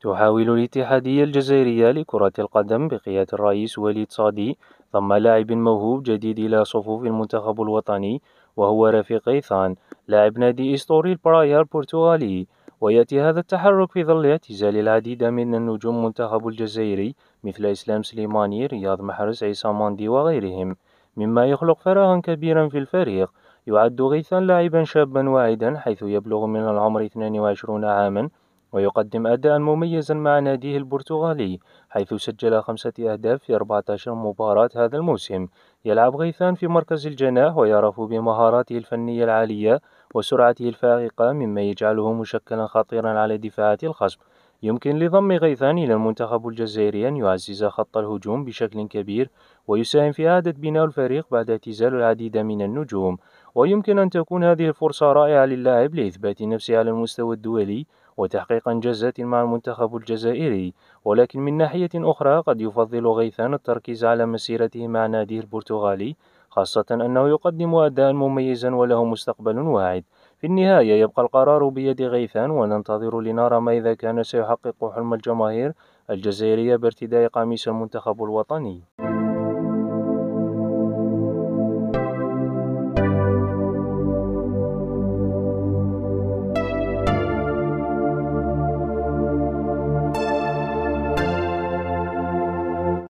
تحاول الاتحادية الجزائرية لكرة القدم بقيادة الرئيس وليد صادي ضم لاعب موهوب جديد إلى صفوف المنتخب الوطني، وهو رفيق غيثان لاعب نادي إسطوري البرايا البرتغالي. ويأتي هذا التحرك في ظل اعتزال العديد من النجوم المنتخب الجزائري مثل إسلام سليماني، رياض محرز، عيسى ماندي وغيرهم، مما يخلق فراغا كبيرا في الفريق. يعد غيثان لاعبا شابا واعدا حيث يبلغ من العمر 22 عاما، ويقدم أداء مميزا مع ناديه البرتغالي حيث سجل 5 أهداف في 14 مباراة هذا الموسم. يلعب غيثان في مركز الجناح ويعرف بمهاراته الفنية العالية وسرعته الفائقة، مما يجعله مشكلا خطيرا على دفاعات الخصم. يمكن لضم غيثان إلى المنتخب الجزائري أن يعزز خط الهجوم بشكل كبير ويساهم في إعادة بناء الفريق بعد اعتزال العديد من النجوم. ويمكن أن تكون هذه الفرصة رائعة للاعب لإثبات نفسه على المستوى الدولي وتحقيق إنجازات مع المنتخب الجزائري. ولكن من ناحية أخرى قد يفضل غيثان التركيز على مسيرته مع ناديه البرتغالي، خاصة أنه يقدم أداء مميزا وله مستقبل واعد. في النهاية يبقى القرار بيد غيثان، وننتظر لنرى ما إذا كان سيحقق حلم الجماهير الجزائرية بارتداء قميص المنتخب الوطني.